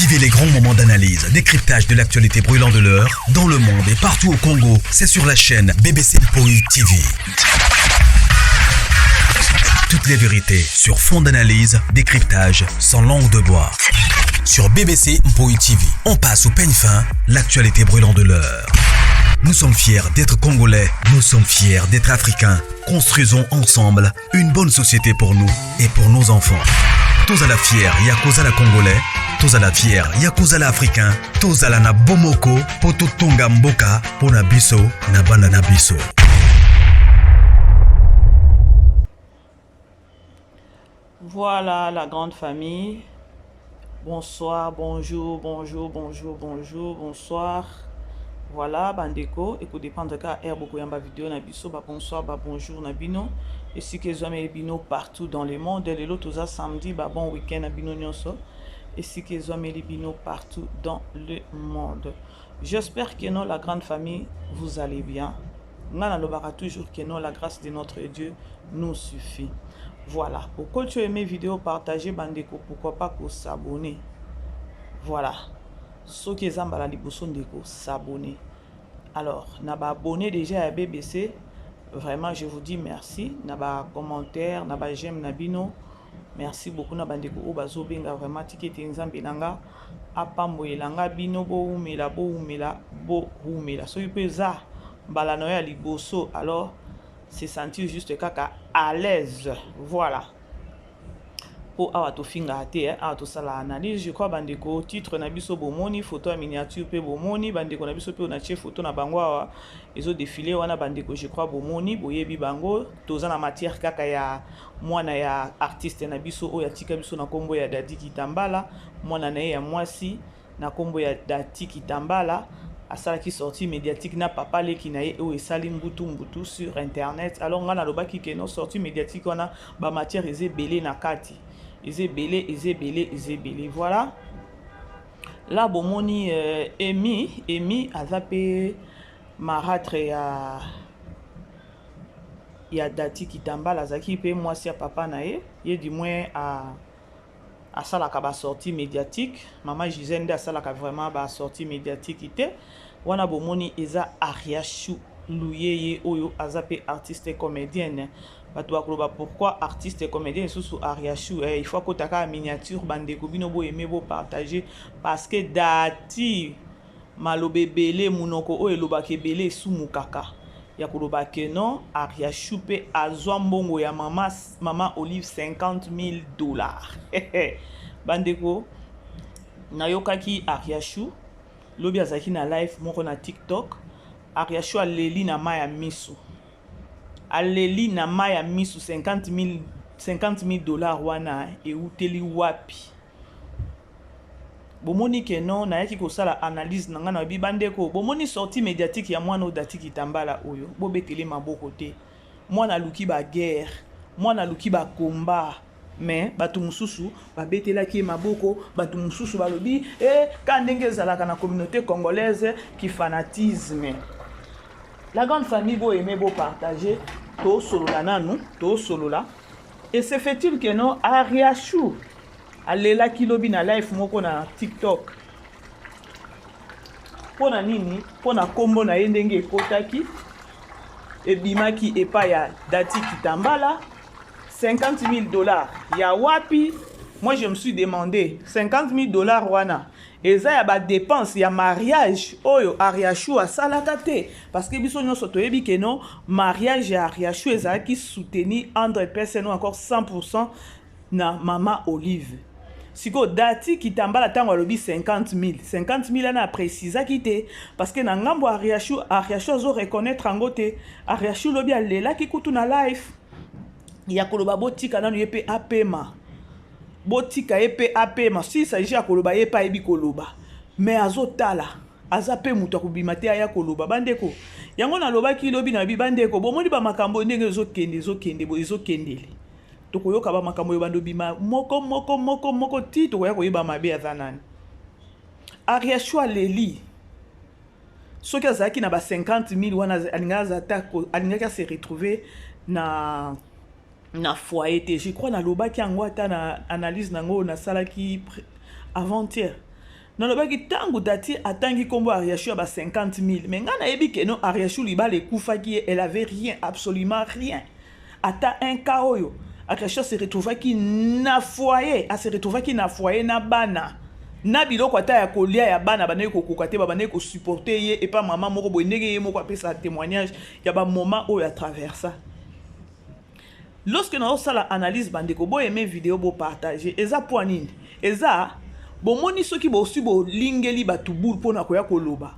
Vivez les grands moments d'analyse, décryptage de l'actualité brûlant de l'heure, dans le monde et partout au Congo. C'est sur la chaîne BBC Mpoi TV. Toutes les vérités sur fond d'analyse, décryptage, sans langue de bois. Sur BBC Mpoi TV, on passe au peigne fin, l'actualité brûlant de l'heure. Nous sommes fiers d'être Congolais, nous sommes fiers d'être Africains. Construisons ensemble une bonne société pour nous et pour nos enfants. Tous à la fière, Yakozala Congolais, tous à la fière, Yakozala Africain, tous à la na Bomoko, Poto Tonga Mboka, Pona Biso, Nabanda na Biso. Voilà la grande famille. Bonsoir, bonjour, bonjour, bonjour, bonjour, bonsoir. Voilà, bandeko, et pour dépendre de cas, beaucoup yamba vidéo na biso, bonsoir, bonjour na bino. Et si que les bino partout dans le monde, et l'autre samedi, bon week-end na bino nyonso. Et si que les bino partout dans le monde. J'espère que non, la grande famille, vous allez bien. Ngana lobaka toujours que non, la grâce de notre Dieu nous suffit. Voilà, pour tu aimes mes vidéos, partagez bandeko, pourquoi pas pour s'abonner. Voilà. Ceux qui ont la liboson de s'abonner. Alors, n'aba abonné déjà à BBC. Vraiment, je vous dis merci. N'aba commentaire, n'aba j'aime nabino. Merci beaucoup nabandeko obazo benga vraiment tikete nzambe nanga. Apambo elanga bino bo umela bo umela bo umela. So yupeza mbala noya liboso. Alors, c'est sentir juste kaka à l'aise. Voilà. Pour avoir tout finga ate avoir tout ça la analyse je crois bandeko titre na biso bomoni photo à miniature pe bomoni bandeko na biso pe na chef photo na bango awa ezo défilé wana bandeko je crois bomoni boyebi bango toza na matière kaka ya mwana ya artiste na biso oya tika biso na kombo ya Dadi Kitambala mwana na ya mwasi na kombo ya Dadi Kitambala asala qui sorti médiatique na papa leki na ye o esali mbutu sur internet alors ngana lobaki ke no sorti médiatique wana ba matière eze belé na kati eze belé voilà là bomoni Emi azape marâtre ya Dadi Kitambala zaki pe mwasi ya papa na ye du moins à ça la ba sortie médiatique maman Gisèle a ça la vraiment ba sortie médiatique ité wana bomoni eza Ariachou Louyeye oyo azape artiste et comédienne bato bakoloba pourquoi artiste et comédienne sous Ariachou il faut que taka miniature bandeko bino bo aimer bo partager parce que dati malobe belé munoko oyo lobake belé sous mukaka ya koloba ke non Ariachou pe azwa mbongo ya mama Olive $50,000 bandeko nayokaki Ariachou lobi azaki na live moko na TikTok Ariachou aleli na maya misu aleli na maya misu $50,000 wana euteli wapi bomoni ke non nayaki kosala analyse nanga na bibandeko bomoni sortie médiatique ya mwana Dadi Kitambala oyo bobetele maboko te mwana luki ba guerre mwana luki ba combat mais batu mususu babetelaki maboko batu mususu balobi ka ndenge ezalaka na communauté congolaise qui fanatisme la grande famille bo aimer bo partager to solola nanu to solola et c'est fait-il que non Ariachou alela kilobi na live moko na TikTok pona nini pona kombo na ye ndenge ekotaki ebimaki epa ya Dadi Kitambala $50,000 ya wapi moi je me suis demandé $50,000 wana eza ya ba dépense ya mariage oyo Ariachou asalaka te parce que biso nyonso toyebi ke non mariage ya Ariachou ezalaki soutenu entre personnes encore 100% na mama Olive siko Dadi Kitambala tango alobi 50,000 ana précisaki te parce que na ngambo Ariachou azo reconnaître ango te Ariachou lobi alelaki kutu na live ya koloba botika nanu yepe apema botika yepe apema si s'agit ya koloba yepa ebi koloba mais azotala azape mutu akobima te aya koloba bandeko yango na lobaki lobi na bibandeko bomoni ba makambo ndenge ezokendele tokoyoka ba makambo yo bando bima moko ti tokoya koyeba mabe ya zanani Ariachou aleli soki azalaki na ba 50,000 wana alingaki se retrouver na foyer te je crois na lobaki yango ata na analyse nango na salaki avant-hier nalobaki tango dati atangi kombo Ariachu ba 50 000 mais ngana yebi que non Ariachu liba le kufaki elle avait rien, absolument rien. Ata un cas oyo Ariachu se retrouvaki na foyer, a se retrouvaki na foyer na bana na biloko ata ya kolia ya bana banaye kokoka te banaye ko supporter ye et pas maman moko boy ndenge ye moko apesa témoignage ya ba moment oyo à travers ça. Lorsque nous avons la analyse bandeko bo aimer vidéo bo partager eza point nini eza bomoni soki bo aussi bo lingeli batubul pona koya koloba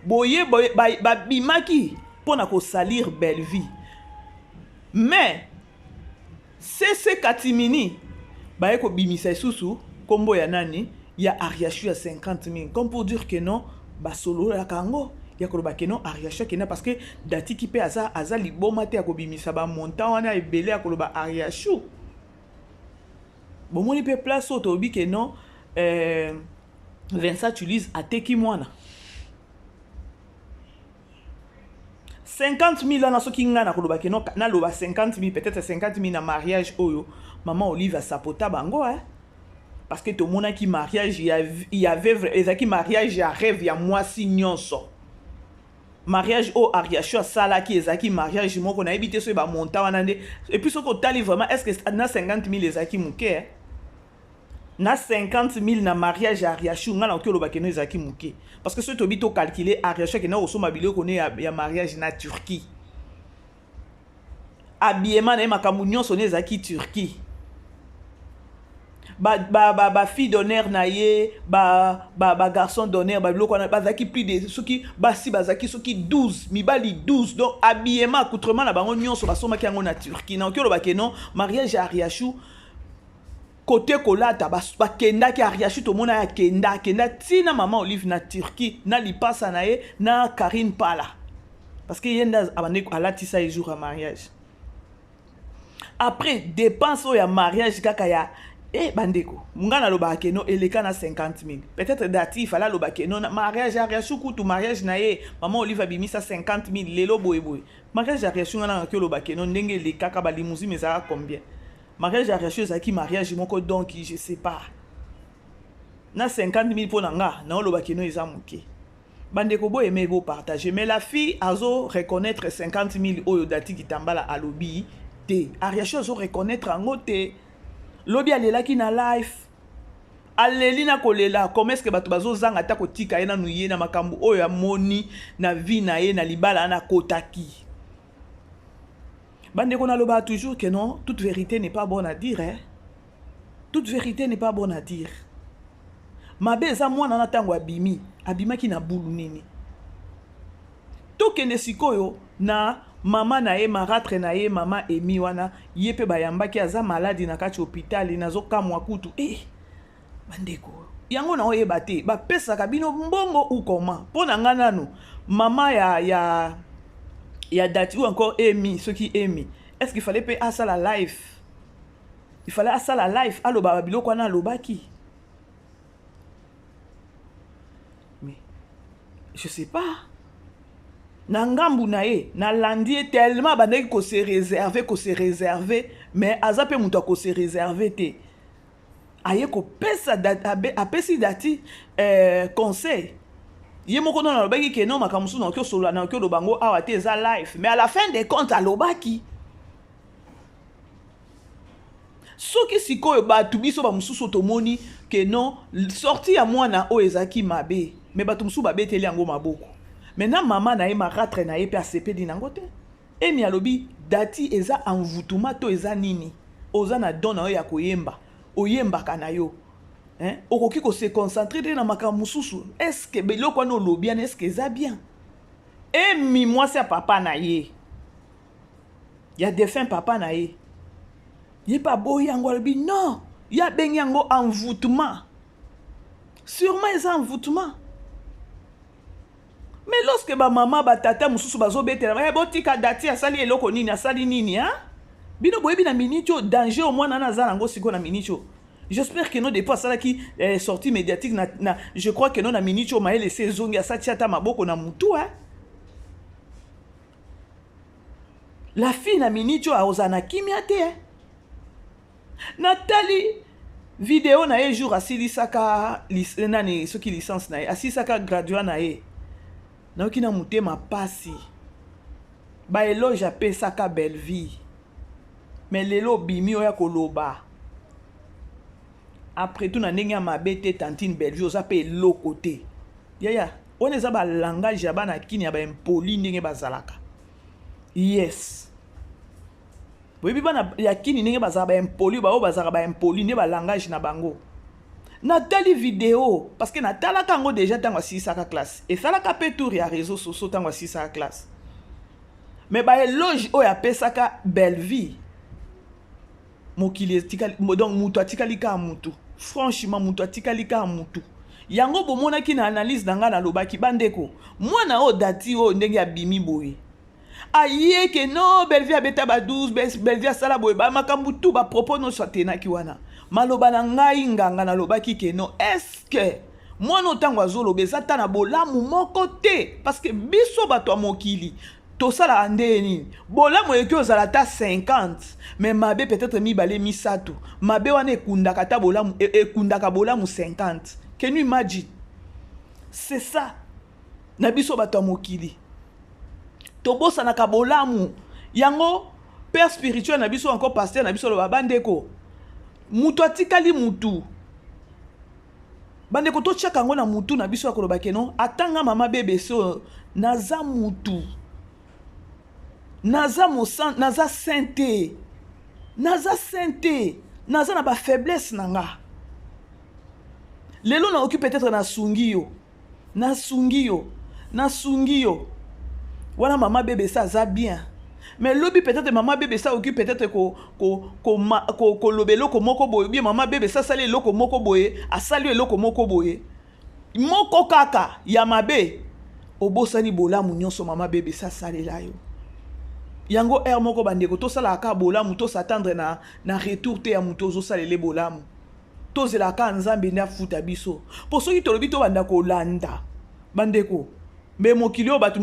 boye ba bimaki pona ko salir belle vie mais c'est katimini ba ko bimisa susu kombo ya nani ya Ariachu ya 50 000 comme pour dire que non ba solo la kango ya koloba que non Ariachu kena parce que dati ki pe aza liboma te akobimisa ba montant wana ebele akoloba Ariachu bomoni pe place auto bi que non Vincent Tulise ateki mwana 50 000 ana soki ngana koloba que non na loba 50 000 peut-être 50 000 na mariage oyo maman Olive a sapota bango hein parce que tout le monde qui mariage il y avait ezaki mariage ya rêve ya mwasi nyonso mariage au Ariachu sala qui ezaki mariage moko na ebité so ba monta wana nde et puis soko tali vraiment est-ce que na 50 000 ezaki muke na 50 000 na mariage ya Ariachu ngana okelo ba keno ezaki muke parce que ce to bito calculer Ariachu kena osoma biloko ne ya mariage na Turquie habillement na makambo nyonso ne ezaki Turquie ba fille d'honneur na ye ba garçon d'honneur ba biloko na bazaki plus de soki basi bazaki soki 12 mibali 12 donc habillement accoutrement na bango nyonso basoma ki yango na Turquie na okelo ba keno mariage ya Ariachu côté kolata ba kenda ki Ariachu to mona ya kenda tina maman Olive na Turquie na lipasa na ye na Karine Pala parce que yenda abane alati ça les jours à mariage après dépense ya mariage kaka ya bandeko ngana loba keno eleka na 50 000 peut-être dati fala loba keno mariage Ariachu kutu mariage na ye maman Olive abimisa 50 000 lelo boy mariage Ariachu ngana ke loba keno ndenge le kaka ba limousine ezaka combien mariage Ariachu ezaki mariage moko donc je sais pas na 50 000 pour nanga na loba keno eza muke bandeko bo aimer bo partager mais la fille azo reconnaître 50 000 oyo dati kitambala alobi te Ariachu azo reconnaître ango te lobi alelaki na life aleli na kolela comment est-ce que bato bazozanga ta kotika ye na nuye na makambo oyo amoni na vie na ye na libala na kotaki bandeko na loba toujours que non toute vérité n'est pas bonne à dire hein toute vérité n'est pas bonne à dire mabe eza mwana na tango abimaki na bulu nini tokende sikoyo na mama na ye maratre na ye mama emi wana ye pe bayambaki aza maladi na kati hôpital nazo kamwa kutu bandeko yango na oyeba te bapesaka bino mbongo ou comment pona nga nanu mama ya dati ou encore emi soki emi est-ce qu'il fallait pe asala live il fallait asala live aloba biloko wana alobaki mais je sais pas na ngambu na ye na landi tellement bandeki ko se réserver mais azape muto ko se réserver te aye ko pesa apesi dati conseil ye moko na lobaki ke non makamusu na ko solo na ko lobango awa te za life mais à la fin des comptes alobaki soki sikoyo batu biso ba mususu tomoni ke non sorti ya mwana o ezaki mabe mais batu mususu babeteli yango maboko maintenant maman na ye maratre na ye pe asepeli nango te emi alobi dati eza envoûtement to eza nini oza na don na yo ya koyemba oyembaka na yo okoki ko se concentrer te na makambo mususu est-ce que biloko wana olobi ana est-ce que eza bien emi mwasi ya papa na ye ya défunt papa na ye ye pa boyi yango alobi non ya bengi yango envoûtement sûrement eza envoûtement. Mais lorsque ba maman ba tata mususu bazobetela ba botika dati asali eloko nini asali nini hein bino boyebi na minicho danger au moins na za nango siko na minicho j'espère que non des fois ça qui sortie médiatique na je crois que non na minicho ma laissé zongi asati ata maboko na mutu hein la fille na minicho a ozana kimia te hein Nathalie Vidéo na ye jour asilisaka nani soki licence na ye asilisaka graduat na ye nayoki na motema pasi baeloge apesaka belle vie mais lelo obimi oya koloba après tout na ndenge ya mabe te tantine belle vie oza mpe eloko te yaya wana eza balangage ya bana kini ya baimpoli ndenge bazalaka yes boyebi bana ya kini ndenge bazala baimpoli bao bazalaka baimpoli nde balangage na bango natali video parce que natalaka yango déjà ntango asilisaka classe esalaka mpe tour ya réseau sociaux ntango asilisaka classe mais baeloge oyo apesaka belle vie mokili etikali donc mutu atikali ka mutu franchement mutu atikali ka mutu yango bomonaki na analyse na ngai nalobaki bandeko mwana oyo dati oyo ndenge abimi boye ayeke no belle vie abeta ba 12 belle vie asala boye bamakambo tu bapropos nyonso atenaki wana maloba na ngai nganga nalobaki ke no estce mwana ntango azoloba eza ta na bolamu moko te parce que biso bato ya mokili tosala ande nini bolamu eki ozala ta 50 mais mabe peut-être mibale misato mabe wana ekundaka ta bolamu ekundaka bolamu 50 can you imagine c'est ça na biso bato ya mokili tobosanaka bolamu yango père spirituel na biso encore pasteur na biso loba bandeko mutu atikali mutu bandeko totiaka yango na mutu na biso akoloba keno atanga mama bebe so naza mutu naza mosan naza sainte naza na ba faiblesse nanga lelo na occupe peut-être nasungi yo wana mama bebe ça za bien mais lobi peut-être mama bebe ça occupe peut-être ko lobelo ko moko boye bien mama bebe ça sali eloko moko boye asali eloko moko boye moko kaka ya mabe obosani bolamu nyonso mama bebe ça sali la yo yango moko bandeko tosala ka bolamu to s'attendre na retour te ya muto ozo salele bolamu tozela ka nzambe nda futa biso po soki tolobi to banda ko landa bandeko mais mokili o batu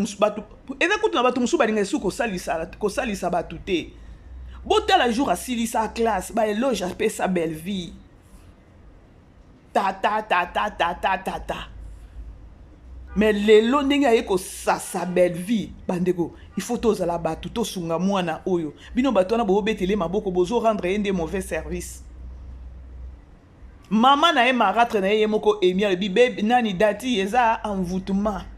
eza kutu na batu musu balinga esu kosalisa batu te botala jour asilisa classe baeloge apesa belle vie ta mais lelo ndenge aye kosasa belle vie bandeko il faut tozala batu tosunga mwana oyo bino bato wana bobetele maboko bozo rendre ye nde mauvais service mama na ye maratre na ye moko emiale bibe nani dati eza envoûtement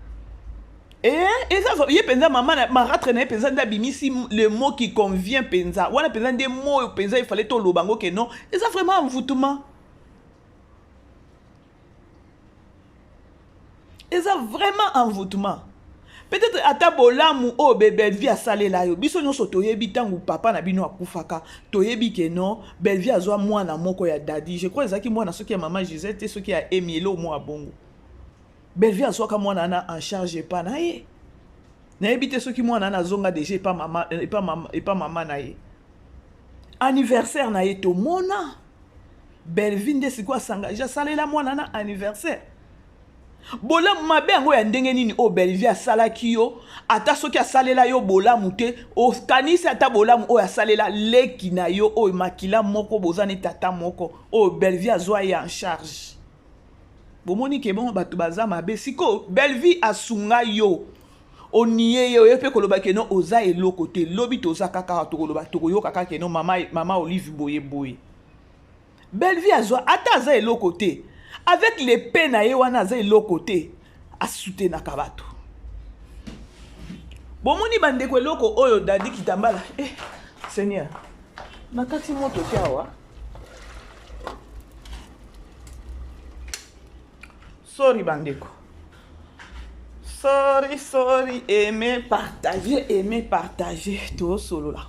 eza ye penza mama na maratre na ye penza nda bimisi le mot qui convient penza wana penza nde mot penza il fallait to lobango que non eza vraiment envoûtement eza vraiment envoûtement peut-être ata bolamu o belle vie asalela yo biso nyonso toyebi tangu papa na bino akufaka toyebi ke non belle vie azwa mwana moko ya dadi je crois ezaki mwana soki ya mama Gisette te soki ya Emielo mwa bongo belle vie azwaka mwana na en charge pa na ye nayebi te soki mwana na zonga déjà pas mama na ye anniversaire na ye to mona belle vie nde siko sanga ja salela mwana na anniversaire bolamu mabe yango ya ndenge nini o belle vie asalaki yo ata soki asalela yo bolamu te okanisi ata bolamu oyo asalela leki na yo oyo makila moko bozani tata moko oyo belle vie azwa ye en charge bomoni ke bon bato baza mabe siko belle vie asunga yo oniye yo pe koloba ke no oza eloko te lobi toza kaka tokoloba tokoyoka kaka ke no mama Olive boye belle vie azwa ata aza eloko te avec les peines na ye wana aza eloko te asutenaka bato bomoni bandeko eloko oyo dadi kitambala Seigneur nakati moto te awa sorry bandeko sorry aimer partager to solo là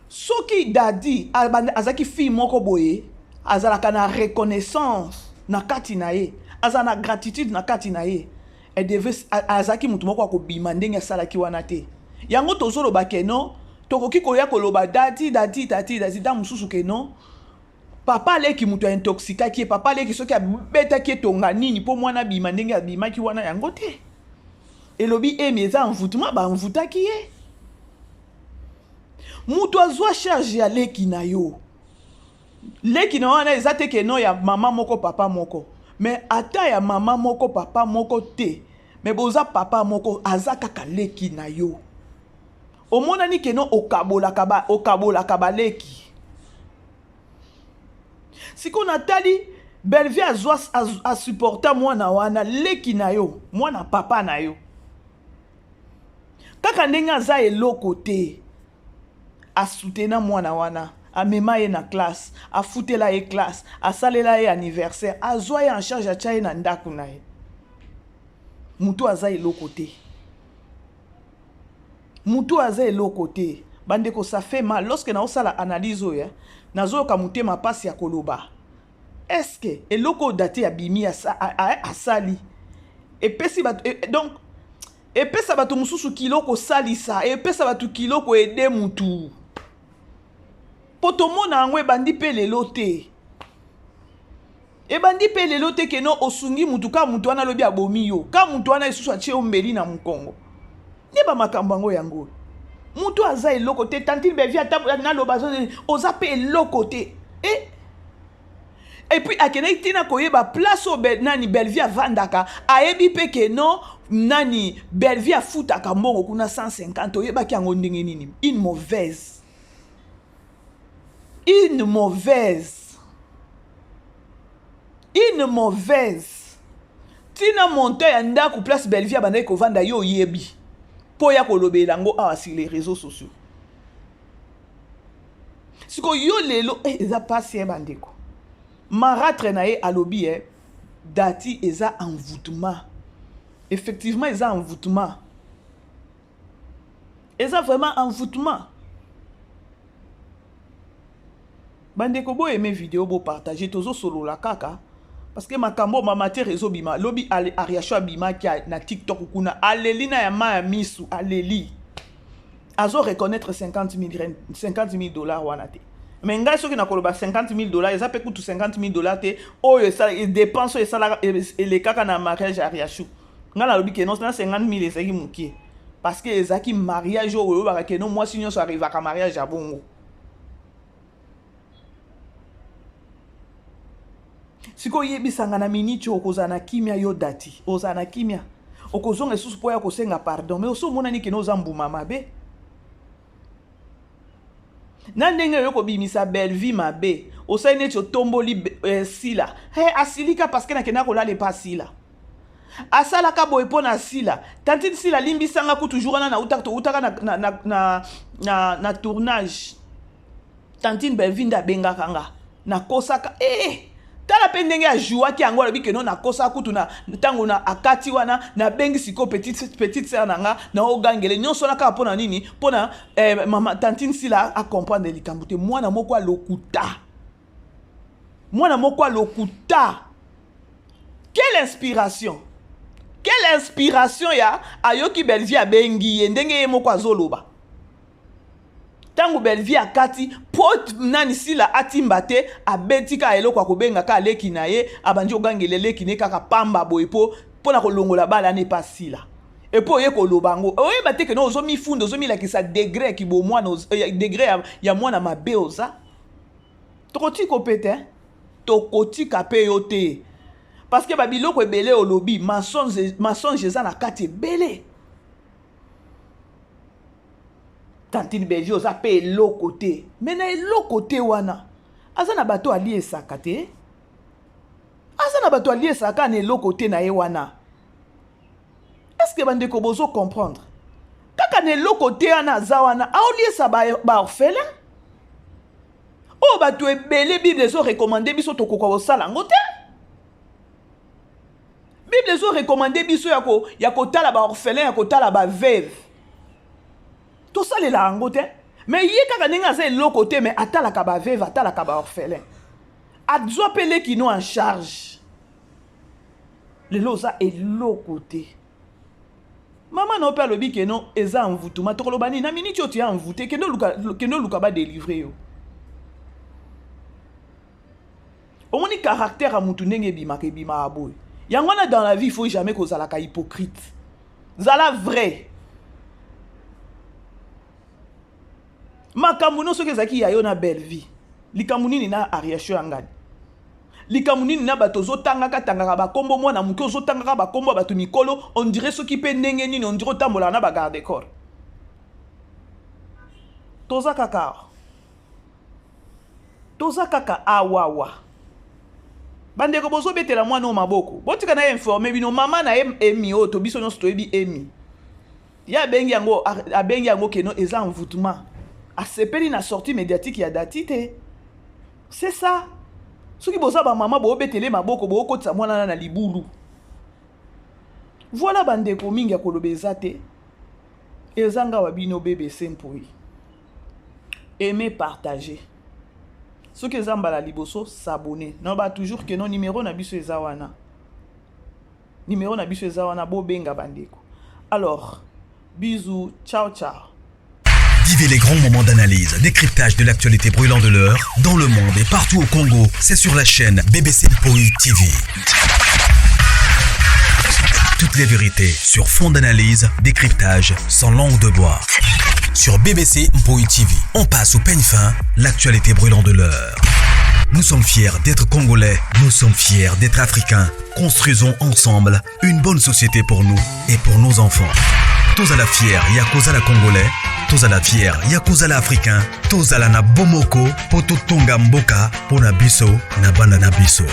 soki dadi azaki fille moko boye azalaka na reconnaissance na kati na ye azala na gratitude na kati na ye azaki mutu moko akobima ndenge asalaki wana te yango tozoloba ke non tokoki koya koloba dadi da mosusu ke non papa aleki mutu intoxikaki ye papa aleki soki abetaki etonga nini mpo mwana bima ndenge abimaki wana yango te elobi emi eza envoûtement baenvoûtaki ye mutu azwa charge ya leki na yo. Leki na wana eza te ke no ya mama moko papa moko. Mais ata ya mama moko papa moko te. Mais boza papa moko aza kaka leki na yo. Omona ni ke no okabola kaba leki. Siko natali Belleville a supporta mwana wana leki na yo, mwana papa na yo. Kaka ndenge aza eloko te. Asutena mwana wana, amema ye na classe, afutela ye classe, asalela ye anniversaire, azwa ye en charge atia ye na ndaku na ye. Mutu aza eloko te. Mutu aza eloko te. Bandeko ça fait mal. Lorsque na osala analyse oya, nazo ka mutema pasi ya koloba. Est-ce que eloko date ya bimi asali? Epesi bat donc epesa batu mususu kiloko salisa, epesa batu kiloko ede mutu. Potomona ngwe bandi pe lelo te. E bandi pe lelo te ke no osungi mutu ka mutu wana lobi abomi yo. Ka mutu wana isusu atie ombeli na mukongo. Ne ba makambo yango yango. Mutu aza eloko te, tantine Belleville ata na lobazo oza pe eloko te. Et puis akene tina koyeba place au nani Belleville vandaka ayebi pe ke no nani Belleville futaka mbongo kuna 150 oyeba ki yango ndenge nini. Une mauvaise tina monte ya ndako place Belleville bandai ko vanda yo yebi po ya kolobela ngo awa sur les réseaux sociaux. Siko yo lelo eza pasi bandeko. Maratre na ye alobi dati eza envoûtement. Effectivement eza envoûtement. Eza vraiment envoûtement. Bandeko bo aimé vidéo bo partager tozo solo la kaka parce que makambo mamate réseau bima lobi ariacho bima ki na TikTok kuna aleli na ya ma misu aleli azo reconnaître 50 000 dollars wana te. Mais ngai soki na koloba 50 000 dollars eza pe kutu 50 000 dollars te oyo ça dépense et ça les kaka na mariage ariacho ngala lobi ke non 50 000 ezaki mukie parce que ezaki mariage oyo ba ke non moi sinyo so arrive à mariage à bongo. Siko yebisanga na miniti okozana kimia yo dati ozana kimia okozonga susu po ya kosenga pardon mais oso mona ni ke no zambuma mabe na ndenge yo ko bimisa Belleville mabe osane ti otomboli sila asilika parce que na kena ko lale pas sila asala ka boy pona sila tantine sila limbisanga ku toujours na utaka na tournage tantine Belleville nda benga kanga na kosaka tala pendenge ya joie ki yango lobi ke non na kosa kutu na tango na akati wana na bengi siko petite sœur nanga na ogangele nyonso na ka pona nini pona mama tantine sila a comprendre likambo te mwana moko lokuta quelle inspiration ya ayoki Belleville abengi ndenge moko azoloba tango Belleville akati pot nani sila atimbate abetika eloko akobenga ka leki na ye abandi ogangele leki ne kaka pamba boyepo pona kolongola bala ne pas sila epo ye kolobango oyeba te ke no ozomi fundo ozomi la kisa degré ki bo mwana degré ya mwana mabe oza tokoti kopete tokoti kape yo te parce que babiloko ebele olobi mensonge eza na kati ebele. Tantine Belleville oza pe eloko te. Mais na eloko te wana. Aza na bato ali esaka te. Aza na bato ali esaka na eloko te na ye wana. Est-ce que bandeko bozo comprendre? Kaka na eloko te wana aza wana. Aoli esa ba orphelin. O bato ebele Bible ezo recommandé biso tokoka bosala ngo te. Bible ezo recommandé biso ya kotala ba orphelin ya kotala ba veuve. Tout ça les langote mais yé kaka ninga za eloko te mais atala ka ba veuve atala ka ba orphelin adzwa pele qui nous en charge le loza eloko te maman no pa lobi ke non eza envoûtement to kolobani na miniti oti envoûté ke no luka ba délivrer yo omoni caractère a mutu ndenge bima aboy yangwana dans la vie il faut jamais kozala ka hypocrite zala vrai. makambo no soki ezaki ya yo na belle vie likambo nini na ariasho ya ngani likambo nini na bato ozotangaka bakombo mwana moke ozotangaka bakombo bato mikolo on dirait soki mpe ndenge nini on dirait otambolaka na bagarde corps toza kaka awawa bandeko bozobetela mwana o maboko botika na informe bino mama na emi oyo to biso nyonso toyebi emi ya abengi yango keno eza envoûtement asepeli na sortie médiatique ya dati te c'est ça soki boza bamama boobetele maboko bookotisa mwana na libulu voilà bandeko mingi ya koloba eza te eza ngawa bino BBC Mpoi aimer partager soki eza mbala liboso s'abonner non ba toujours que non numéro na biso eza wana bobenga bandeko. Alors bisous, ciao ciao. Vivez les grands moments d'analyse, décryptage de l'actualité brûlante de l'heure, dans le monde et partout au Congo. C'est sur la chaîne BBC Mpoi TV. Toutes les vérités sur fond d'analyse, décryptage sans langue de bois. Sur BBC Mpoi TV, on passe au peigne fin l'actualité brûlante de l'heure. Nous sommes fiers d'être Congolais, nous sommes fiers d'être Africains. Construisons ensemble une bonne société pour nous et pour nos enfants. Tous à la fière, Yakoza la Congolais. Tous à la fière, Yakoza la Africain. Tous à la na Bomoko, Poto Tonga Mboka, Pona Biso, na Bana na Biso.